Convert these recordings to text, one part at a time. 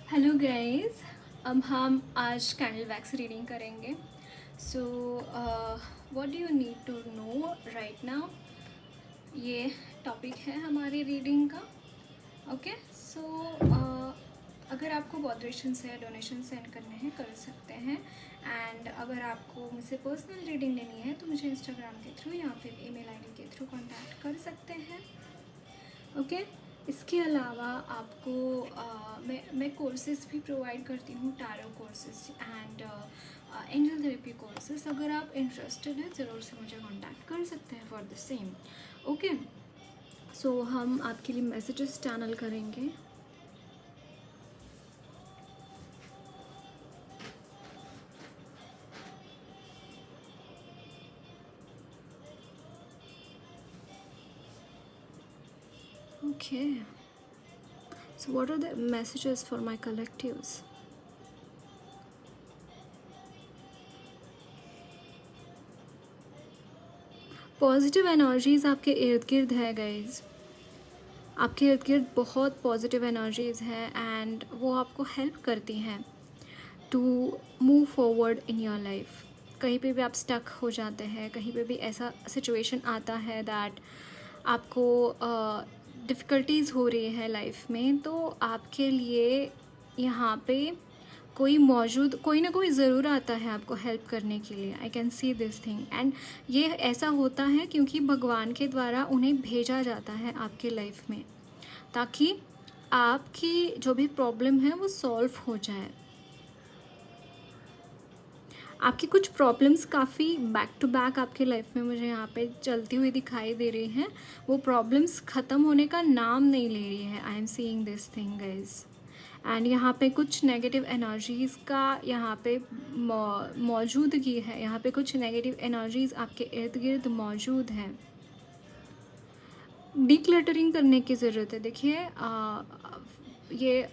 Hello guys. अब हम आज कैंडल वैक्स रीडिंग करेंगे। So what do you need to know right now, ये टॉपिक है हमारी रीडिंग का। ओके सो अगर आपको मॉडरेशन से डोनेशन सेंड करने हैं कर सकते हैं। एंड अगर आपको मुझसे पर्सनल रीडिंग लेनी है तो मुझे इंस्टाग्राम के थ्रू या फिर ईमेल आईडी के थ्रू कांटेक्ट कर सकते हैं। ओके इसके अलावा आपको मैं कोर्सेज भी प्रोवाइड करती हूँ, tarot courses and angel therapy courses. अगर आप इंटरेस्टेड हैं ज़रूर से मुझे कांटेक्ट कर सकते हैं for the same. Okay so हम आपके लिए मैसेजेस चैनल करेंगे। Okay, so what are the messages for my collectives? Positive energies आपके इर्द गिर्द है गाइज, आपके इर्द गिर्द बहुत पॉजिटिव एनर्जीज़ हैं एंड वो आपको हेल्प करती हैं to move forward in your life. कहीं पे भी आप स्टक हो जाते हैं, कहीं पे भी ऐसा सिचुएशन आता है दैट आपको डिफ़िकल्टीज़ हो रही है लाइफ में, तो आपके लिए यहाँ पे कोई ना कोई ज़रूर आता है आपको हेल्प करने के लिए। आई can see this thing and ये ऐसा होता है क्योंकि भगवान के द्वारा उन्हें भेजा जाता है आपके लाइफ में, ताकि आपकी जो भी प्रॉब्लम है वो सॉल्व हो जाए। आपकी कुछ प्रॉब्लम्स काफ़ी बैक टू बैक आपके लाइफ में मुझे यहाँ पे चलती हुई दिखाई दे रही हैं। वो प्रॉब्लम्स ख़त्म होने का नाम नहीं ले रही है। I am seeing this thing guys and यहाँ पे कुछ नेगेटिव एनर्जीज़ का यहाँ पे मौजूदगी है। यहाँ पे कुछ नेगेटिव एनर्जीज़ आपके इर्द गिर्द मौजूद हैं। डिक्लटरिंग करने की ज़रूरत है। देखिए ये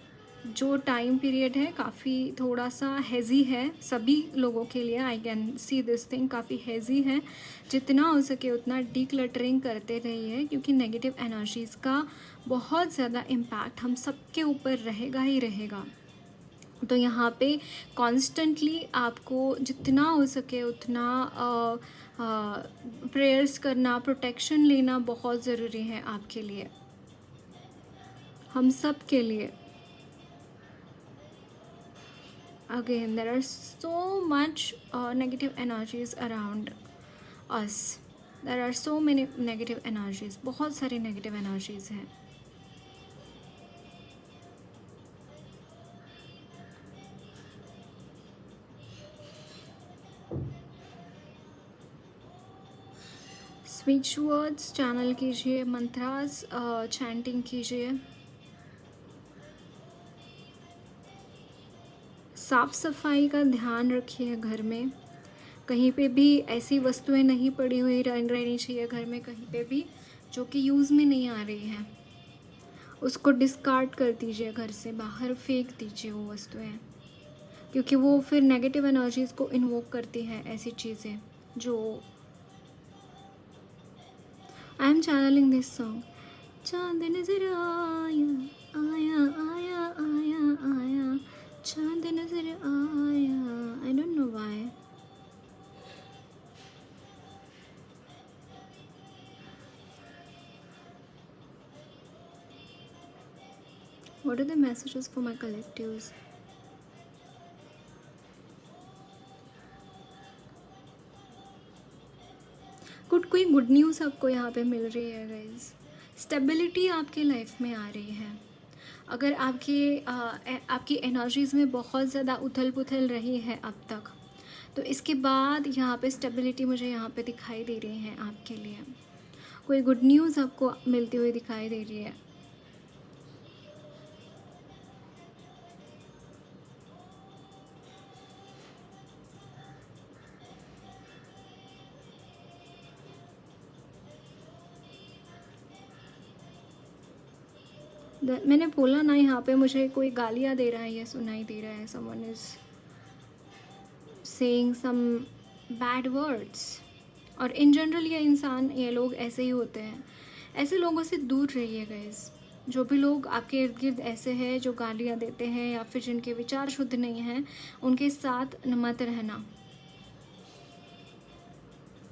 जो टाइम पीरियड है काफ़ी थोड़ा सा हेज़ी है सभी लोगों के लिए। आई कैन सी दिस थिंग काफ़ी हेज़ी है। जितना हो सके उतना डिक्लटरिंग करते रहिए क्योंकि नेगेटिव एनर्जीज़ का बहुत ज़्यादा इम्पैक्ट हम सबके ऊपर रहेगा ही रहेगा। तो यहाँ पे कॉन्स्टेंटली आपको जितना हो सके उतना प्रेयर्स करना, प्रोटेक्शन लेना बहुत ज़रूरी है आपके लिए, हम सब के लिए। Again, there are so much negative energies around us. There are so many negative energies. बहुत सारी negative energies हैं। स्विच वर्ड्स चैनल कीजिए, मंत्रास चैंटिंग कीजिए। साफ़ सफाई का ध्यान रखिए घर में। कहीं पे भी ऐसी वस्तुएं नहीं पड़ी हुई रहनी चाहिए घर में, कहीं पे भी जो कि यूज़ में नहीं आ रही हैं उसको डिस्कार्ड कर दीजिए, घर से बाहर फेंक दीजिए वो वस्तुएं, क्योंकि वो फिर नेगेटिव एनर्जीज़ को इन्वोक करती हैं ऐसी चीज़ें जो। I am channelling this song. चांद नजर आया आया आया आया आया, चांद नजर आया। I don't know why. What are the messages for my collectives? कोई गुड न्यूज़ आपको यहाँ पे मिल रही है गाइज। स्टेबिलिटी आपके लाइफ में आ रही है। अगर आपकी एनर्जीज़ में बहुत ज़्यादा उथल पुथल रही है अब तक, तो इसके बाद यहाँ पे स्टेबिलिटी मुझे यहाँ पे दिखाई दे रही है आपके लिए। कोई गुड न्यूज़ आपको मिलती हुई दिखाई दे रही है। मैंने बोला ना, यहाँ पे मुझे कोई गालियाँ दे रहा है या सुनाई दे रहा है। Someone is saying some bad words. और इन जनरल ये लोग ऐसे ही होते हैं। ऐसे लोगों से दूर रहिए गाइस। जो भी लोग आपके इर्द गिर्द ऐसे हैं जो गालियाँ देते हैं या फिर जिनके विचार शुद्ध नहीं हैं, उनके साथ मत रहना।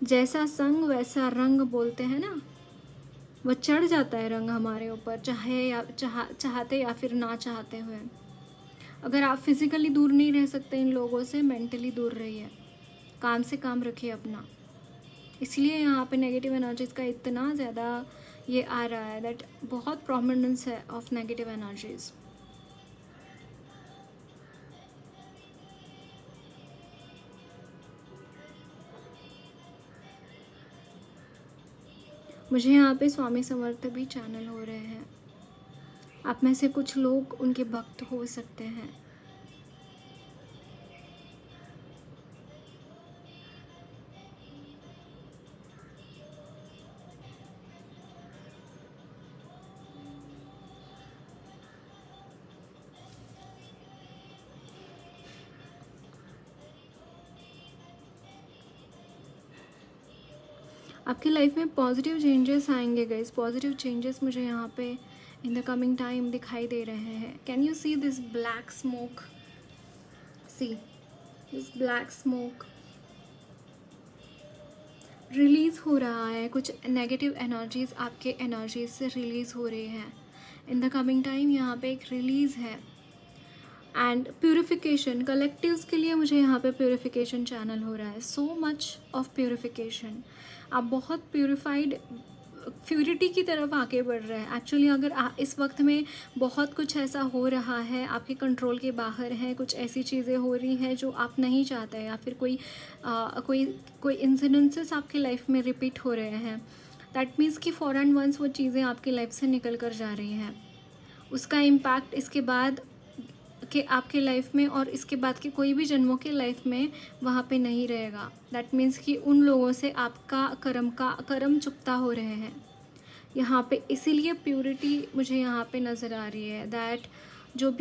जैसा संग वैसा रंग बोलते हैं ना, वो चढ़ जाता है रंग हमारे ऊपर, चाहे या चाहते या फिर ना चाहते हुए। अगर आप फिज़िकली दूर नहीं रह सकते इन लोगों से, मेंटली दूर रहिए, काम से काम रखिए अपना। इसलिए यहाँ पे नेगेटिव एनर्जीज़ का इतना ज़्यादा ये आ रहा है, दैट बहुत प्रोमिनेंस है ऑफ नेगेटिव एनर्जीज़। मुझे यहाँ पे स्वामी समर्थ भी चैनल हो रहे हैं। आप में से कुछ लोग उनके भक्त हो सकते हैं। आपकी लाइफ में पॉजिटिव चेंजेस आएंगे गाइस, पॉजिटिव चेंजेस मुझे यहाँ पे इन द कमिंग टाइम दिखाई दे रहे हैं। Can you see this black smoke? See this black smoke release हो रहा है, कुछ नेगेटिव एनर्जीज़ आपके एनर्जीज से रिलीज़ हो रही हैं। इन द कमिंग टाइम यहाँ पे एक रिलीज़ है। एंड प्यूरिफिकेशन कलेक्टिव्स के लिए मुझे यहाँ पे प्यूरिफिकेशन चैनल हो रहा है। सो मच ऑफ प्यूरिफिकेशन, आप बहुत प्यूरिफाइड प्यूरिटी की तरफ आगे बढ़ रहे हैं। एक्चुअली अगर इस वक्त में बहुत कुछ ऐसा हो रहा है आपके कंट्रोल के बाहर है, कुछ ऐसी चीज़ें हो रही हैं जो आप नहीं चाहते, या फिर कोई इंसिडेंसेस आपकी लाइफ में रिपीट हो रहे हैं, दैट मीन्स कि फॉर एंड वंस वो चीज़ें आपकी लाइफ से निकल कर जा रही हैं। उसका इम्पैक्ट इसके बाद कि आपके लाइफ में और इसके बाद के कोई भी जन्मों के लाइफ में वहाँ पे नहीं रहेगा। दैट मीन्स कि उन लोगों से आपका कर्म चुकता हो रहे हैं यहाँ पे। इसीलिए प्योरिटी मुझे यहाँ पे नज़र आ रही है, दैट जो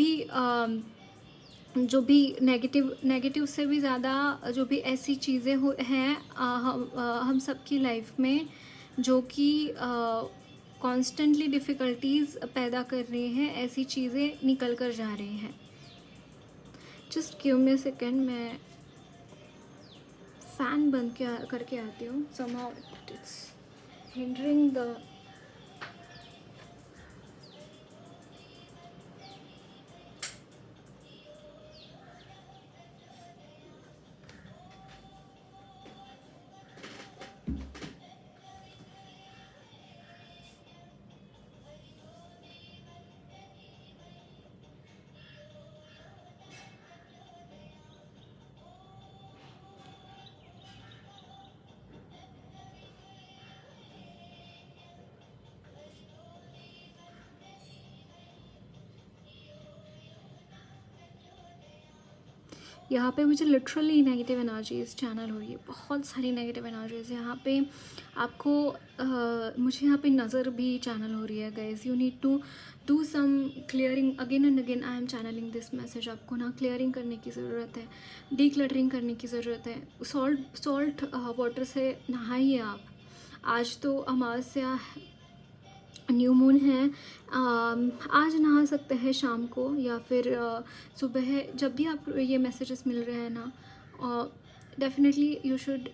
भी नेगेटिव से भी ज़्यादा जो भी ऐसी चीज़ें हैं हम सबकी लाइफ में जो कि कॉन्स्टेंटली डिफ़िकल्टीज़ पैदा कर रही हैं, ऐसी चीज़ें निकल कर जा रही हैं। Just give me a second, मैं फ़ैन बंद करके आती हूँ। समहाउ इट्स हिंडरिंग द यहाँ पे मुझे लिटरली नेगेटिव एनर्जीज चैनल हो रही है, बहुत सारी नेगेटिव एनर्जीज यहाँ पे आपको मुझे यहाँ पे नज़र भी चैनल हो रही है। Guys you need to do some clearing again and again. I am channelling this message. आपको ना क्लियरिंग करने की ज़रूरत है, डीक्लटरिंग करने की ज़रूरत है। सॉल्ट वाटर से नहाइए आप। आज तो अमावस्या न्यू मून है, आज नहा सकते हैं शाम को या फिर सुबह, जब भी आप ये मैसेजेस मिल रहे हैं ना, definitely you should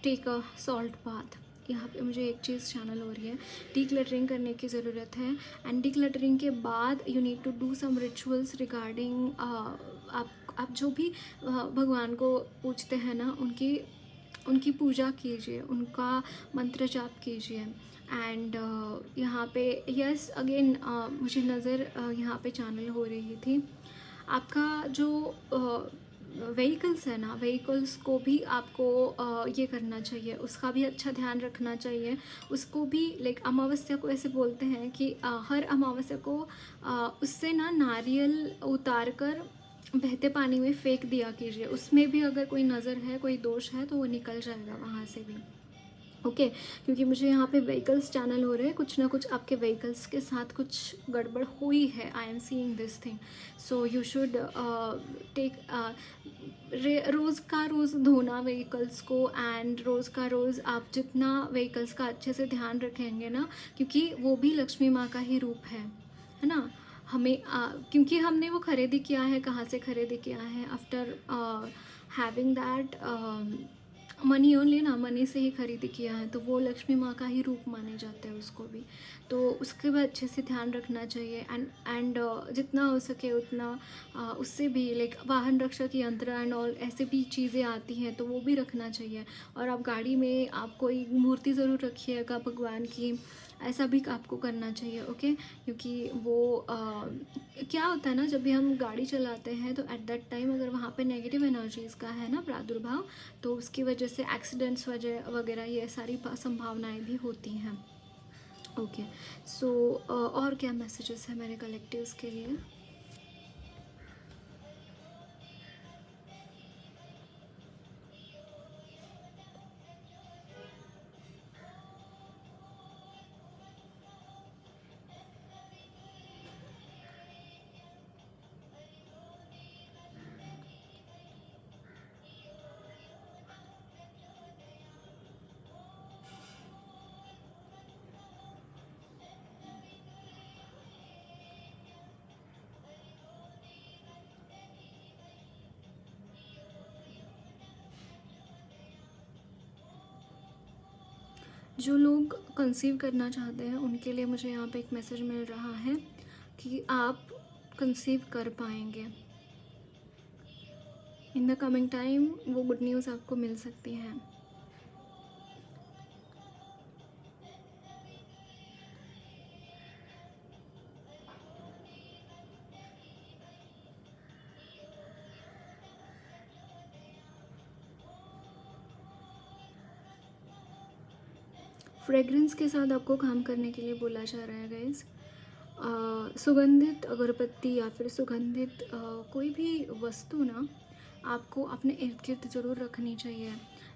take a salt bath. यहाँ पे मुझे एक चीज़ चैनल हो रही है, डीक्लटरिंग करने की ज़रूरत है। एंड डीक्लटरिंग के बाद you need to do some rituals regarding आप जो भी भगवान को पूजते हैं ना, उनकी पूजा कीजिए, उनका मंत्र जाप कीजिए। एंड यहाँ पे यस अगेन मुझे नज़र यहाँ पे चैनल हो रही थी। आपका जो व्हीकल्स है ना, व्हीकल्स को भी आपको ये करना चाहिए, उसका भी अच्छा ध्यान रखना चाहिए। उसको भी लाइक अमावस्या को ऐसे बोलते हैं कि हर अमावस्या को उससे ना नारियल उतार कर बहते पानी में फेंक दिया कीजिए। उसमें भी अगर कोई नज़र है, कोई दोष है, तो वो निकल जाएगा वहाँ से भी। ओके क्योंकि मुझे यहाँ पे व्हीकल्स चैनल हो रहे हैं, कुछ ना कुछ आपके व्हीकल्स के साथ कुछ गड़बड़ हुई है। I am seeing this thing. So you should take रोज़ का रोज़ धोना व्हीकल्स को। एंड रोज़ का रोज़ आप जितना व्हीकल्स का अच्छे से ध्यान रखेंगे ना, क्योंकि वो भी लक्ष्मी माँ का ही रूप है। है ना। हमें क्योंकि हमने वो खरीदी किया है, कहाँ से खरीदी किया है, after having that money only ना, मनी से ही खरीदी किया है, तो वो लक्ष्मी माँ का ही रूप माने जाते हैं उसको भी। तो उसके भी अच्छे से ध्यान रखना चाहिए। एंड जितना हो सके उतना उससे भी लाइक वाहन रक्षा की यंत्र एंड ऑल ऐसे भी चीज़ें आती हैं तो वो भी रखना चाहिए। और आप गाड़ी में आप कोई मूर्ति ज़रूर रखिएगा भगवान की, ऐसा भी आपको करना चाहिए, ओके। क्योंकि वो क्या होता है ना, जब भी हम गाड़ी चलाते हैं तो एट दैट टाइम अगर वहाँ पे नेगेटिव एनर्जीज़ का है ना प्रादुर्भाव, तो उसकी वजह से एक्सीडेंट्स वगैरह ये सारी संभावनाएं भी होती हैं, ओके। सो और क्या मैसेजेस है मेरे कलेक्टिव्स के लिए? जो लोग कंसीव करना चाहते हैं उनके लिए मुझे यहाँ पे एक मैसेज मिल रहा है कि आप कंसीव कर पाएंगे। इन द कमिंग टाइम वो गुड न्यूज़ आपको मिल सकती है। फ्रेगरेंस के साथ आपको काम करने के लिए बोला जा रहा है गाइस। सुगंधित अगरबत्ती या फिर सुगंधित कोई भी वस्तु ना आपको अपने इर्द गिर्द ज़रूर रखनी चाहिए।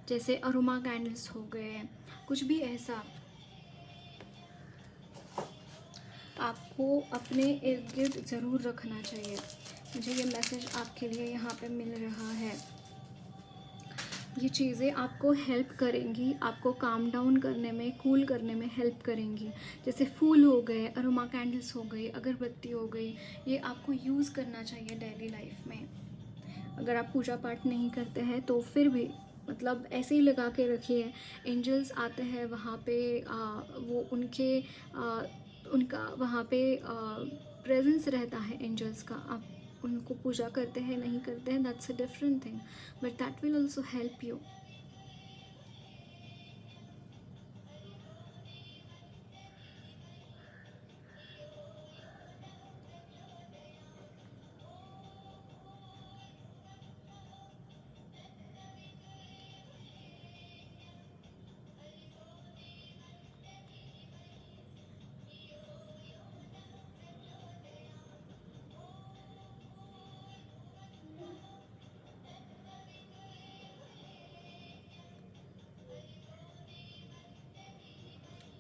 जैसे अरोमा कैंडल्स हो गए, कुछ भी ऐसा आपको अपने इर्द गिर्द ज़रूर रखना चाहिए। मुझे ये मैसेज आपके लिए यहाँ पे मिल रहा है। ये चीज़ें आपको हेल्प करेंगी, आपको काम डाउन करने में, कूल करने में हेल्प करेंगी। जैसे फूल हो गए, अरोमा कैंडल्स हो गई, अगरबत्ती हो गई, ये आपको यूज़ करना चाहिए डेली लाइफ में। अगर आप पूजा पाठ नहीं करते हैं तो फिर भी मतलब ऐसे ही लगा के रखिए। एंजल्स आते हैं वहाँ पे, वो उनका वहाँ पे प्रेजेंस रहता है एंजल्स का। आप उनको पूजा करते हैं नहीं करते हैं, that's a different thing, but that will also help you.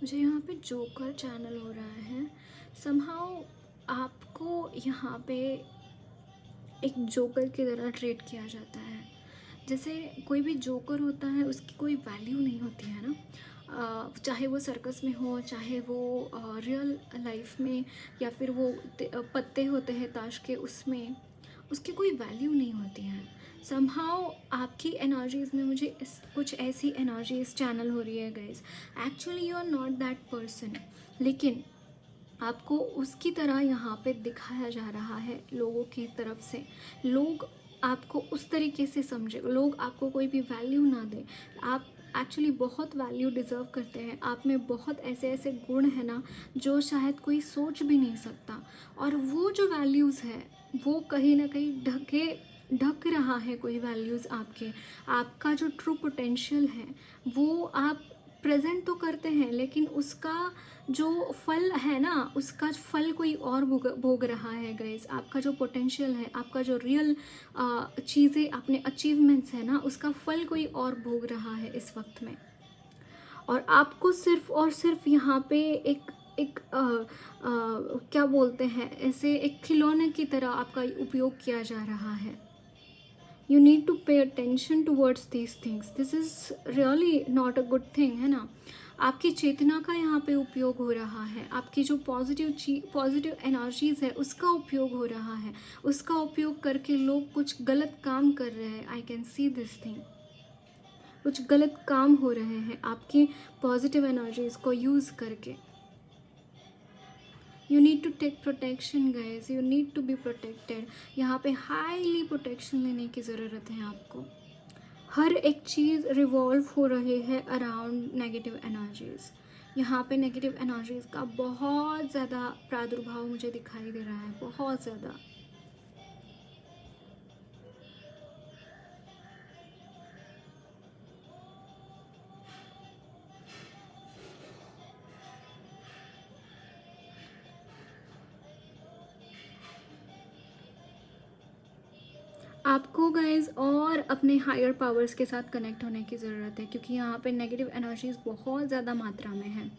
मुझे यहाँ पे जोकर चैनल हो रहा है। समहाउ आपको यहाँ पे एक जोकर की तरह ट्रीट किया जाता है। जैसे कोई भी जोकर होता है उसकी कोई वैल्यू नहीं होती है ना। चाहे वो सर्कस में हो, चाहे वो रियल लाइफ में, या फिर वो पत्ते होते हैं ताश के, उसमें उसकी कोई वैल्यू नहीं होती है। समहाउ आपकी एनर्जीज़ में मुझे कुछ ऐसी एनर्जीज चैनल हो रही है guys. Actually you are not that person, लेकिन आपको उसकी तरह यहाँ पे दिखाया जा रहा है लोगों की तरफ से। लोग आपको उस तरीके से समझे, लोग आपको कोई भी वैल्यू ना दे। आप एक्चुअली बहुत वैल्यू डिज़र्व करते हैं। आप में बहुत ऐसे ऐसे गुण हैं ना जो शायद कोई सोच भी नहीं सकता। और वो जो वैल्यूज़ है वो कहीं ना कहीं ढक रहा है कोई वैल्यूज़ आपके। आपका जो ट्रू पोटेंशियल है वो आप प्रेजेंट तो करते हैं, लेकिन उसका जो फल है ना, उसका फल कोई और भोग रहा है गाइस। आपका जो पोटेंशियल है, आपका जो रियल चीज़ें, अपने अचीवमेंट्स है ना, उसका फल कोई और भोग रहा है इस वक्त में। और आपको सिर्फ और सिर्फ यहाँ पे एक एक क्या बोलते हैं, ऐसे एक खिलौने की तरह आपका उपयोग किया जा रहा है। You need to pay attention towards these things. This is really not a good thing, है ना। आपकी चेतना का यहाँ पे उपयोग हो रहा है, आपकी जो पॉजिटिव एनर्जीज़ है उसका उपयोग हो रहा है, उसका उपयोग करके लोग कुछ गलत काम कर रहे हैं। I can see this thing, कुछ गलत काम हो रहे हैं आपकी पॉजिटिव एनर्जीज़ को यूज़ करके। You need to take protection guys, you need to be protected. यहाँ पे हाईली प्रोटेक्शन लेने की ज़रूरत है आपको। हर एक चीज़ रिवॉल्व हो रही है अराउंड नेगेटिव एनर्जीज़। यहाँ पे नेगेटिव एनर्जीज़ का बहुत ज़्यादा प्रादुर्भाव मुझे दिखाई दे रहा है, बहुत ज़्यादा। आपको गाइज और अपने हायर पावर्स के साथ कनेक्ट होने की ज़रूरत है, क्योंकि यहाँ पे नेगेटिव एनर्जीज़ बहुत ज़्यादा मात्रा में है।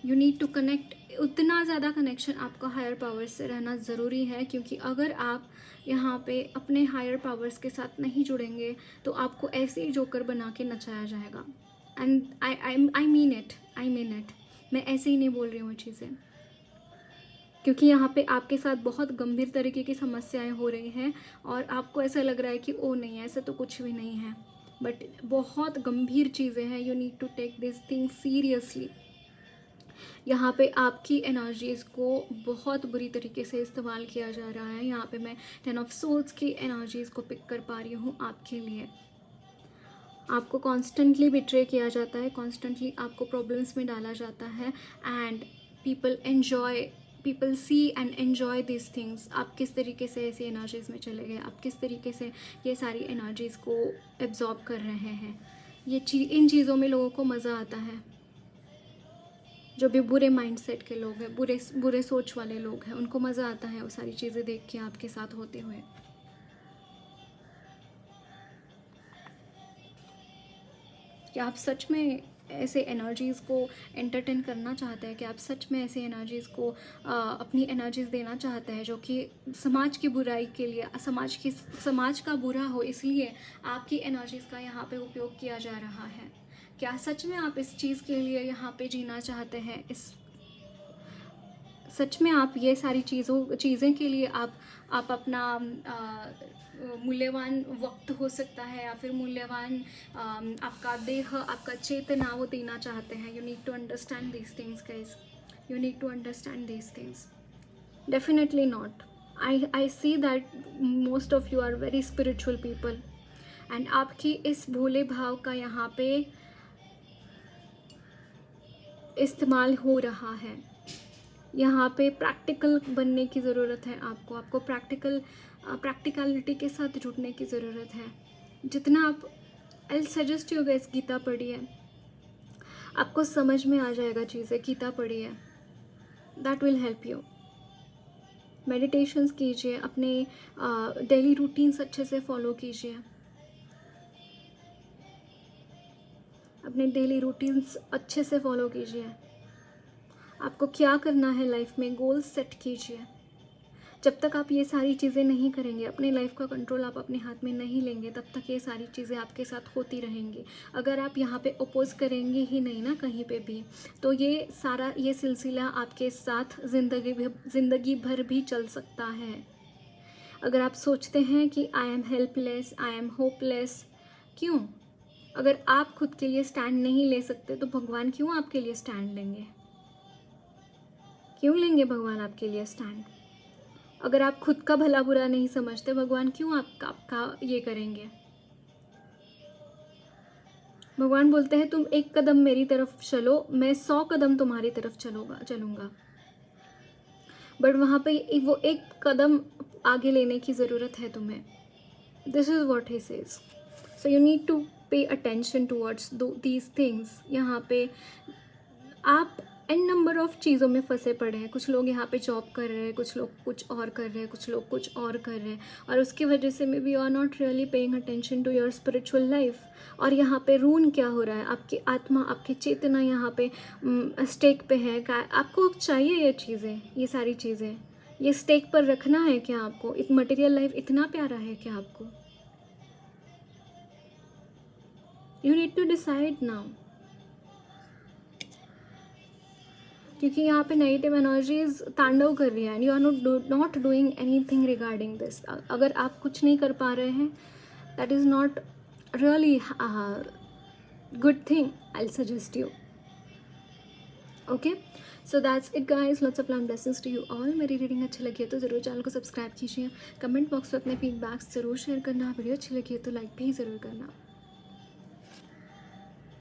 यू नीड टू कनेक्ट, उतना ज़्यादा कनेक्शन आपका हायर पावर्स से रहना ज़रूरी है, क्योंकि अगर आप यहाँ पे अपने हायर पावर्स के साथ नहीं जुड़ेंगे तो आपको ऐसे ही जोकर बना के नचाया जाएगा। एंड आई मीन इट, मैं ऐसे ही नहीं बोल रही हूँ चीज़ें, क्योंकि यहाँ पे आपके साथ बहुत गंभीर तरीके की समस्याएं हो रही हैं और आपको ऐसा लग रहा है कि ओ नहीं, ऐसा तो कुछ भी नहीं है, बट बहुत गंभीर चीज़ें हैं। You need to take this thing seriously. यहाँ पे आपकी एनर्जीज़ को बहुत बुरी तरीके से इस्तेमाल किया जा रहा है। यहाँ पे मैं 10 ऑफ सोल्स की एनर्जीज़ को पिक कर पा रही हूँ आपके लिए। आपको कॉन्स्टेंटली बिट्रे किया जाता है, कॉन्स्टेंटली आपको प्रॉब्लम्स में डाला जाता है, and people see and enjoy this things. आप किस तरीके से ऐसी एनर्जीज़ में चले गए, आप किस तरीके से ये सारी एनर्जीज़ को एब्जॉर्ब कर रहे हैं, इन चीज़ों में लोगों को मज़ा आता है। जो भी बुरे माइंडसेट के लोग हैं, बुरे सोच वाले लोग हैं, उनको मज़ा आता है वो सारी चीज़ें देख के आपके साथ होते हुए। कि आप सच में ऐसे एनर्जीज़ को एंटरटेन करना चाहते हैं, कि आप सच में ऐसे एनर्जीज़ को अपनी एनर्जीज़ देना चाहते हैं जो कि समाज की बुराई के लिए, समाज का बुरा हो इसलिए आपकी एनर्जीज़ का यहाँ पे उपयोग किया जा रहा है। क्या सच में आप इस चीज़ के लिए यहाँ पे जीना चाहते हैं? सच में आप ये सारी चीज़ें के लिए आप अपना मूल्यवान वक्त हो सकता है, या फिर मूल्यवान आपका देह, आपका चेतना वो देना चाहते हैं। You need to understand these things guys, you need to understand these things. Definitely not. I see that most of you are very spiritual people, and आपकी इस भोले भाव का यहाँ पे इस्तेमाल हो रहा है। यहाँ पे प्रैक्टिकल बनने की ज़रूरत है आपको प्रैक्टिकलिटी के साथ जुड़ने की ज़रूरत है। जितना आप, I suggest you guys, Gita पढ़िए, आपको समझ में आ जाएगा चीज़ें। गीता पढ़िए, that will help you. Meditations कीजिए, अपने डेली रूटीन्स अच्छे से फॉलो कीजिए, अपने डेली रूटीन्स अच्छे से फॉलो कीजिए। आपको क्या करना है लाइफ में, गोल सेट कीजिए। जब तक आप ये सारी चीज़ें नहीं करेंगे, अपने लाइफ का कंट्रोल आप अपने हाथ में नहीं लेंगे, तब तक ये सारी चीज़ें आपके साथ होती रहेंगी। अगर आप यहाँ पे अपोज करेंगे ही नहीं ना कहीं पे भी, तो ये सिलसिला आपके साथ ज़िंदगी भर भी चल सकता है। अगर आप सोचते हैं कि I am helpless, I am hopeless, क्यों? अगर आप खुद के लिए स्टैंड नहीं ले सकते तो भगवान क्यों आपके लिए स्टैंड लेंगे? क्यों लेंगे भगवान आपके लिए स्टैंड? अगर आप खुद का भला बुरा नहीं समझते, भगवान क्यों आपका ये करेंगे? भगवान बोलते हैं तुम एक कदम मेरी तरफ चलो, मैं 100 कदम तुम्हारी तरफ चलूँगा। बट वहाँ पे वो एक कदम आगे लेने की ज़रूरत है तुम्हें। This is what he says. So you need to pay attention towards these things. यहाँ पे आप एन नंबर ऑफ चीज़ों में फंसे पड़े हैं। कुछ लोग यहाँ पे जॉब कर रहे हैं, कुछ लोग कुछ और कर रहे हैं, कुछ लोग कुछ और कर रहे हैं, और उसकी वजह से maybe you are not really paying attention to your spiritual life. और यहाँ पे रून क्या हो रहा है, आपकी आत्मा, आपकी चेतना यहाँ पे स्टेक पे है। आपको चाहिए ये चीज़ें, ये सारी चीज़ें, ये स्टेक पर रखना है क्या आपको? मटेरियल लाइफ इतना प्यारा है क्या आपको? You need to decide now. क्योंकि यहाँ पे नेगेटिव एनर्जीज तांडव कर रही है and you are not doing anything regarding this. अगर आप कुछ नहीं कर पा रहे हैं, that is not really good thing. I will suggest you. Okay, so that's it guys. Lots of love and blessings to you all. मेरी reading अच्छी लगी है तो ज़रूर चैनल को सब्सक्राइब कीजिए. कमेंट बॉक्स में अपने फीडबैक्स ज़रूर शेयर करना. वीडियो अच्छी लगी है तो लाइक भी ज़रूर करना.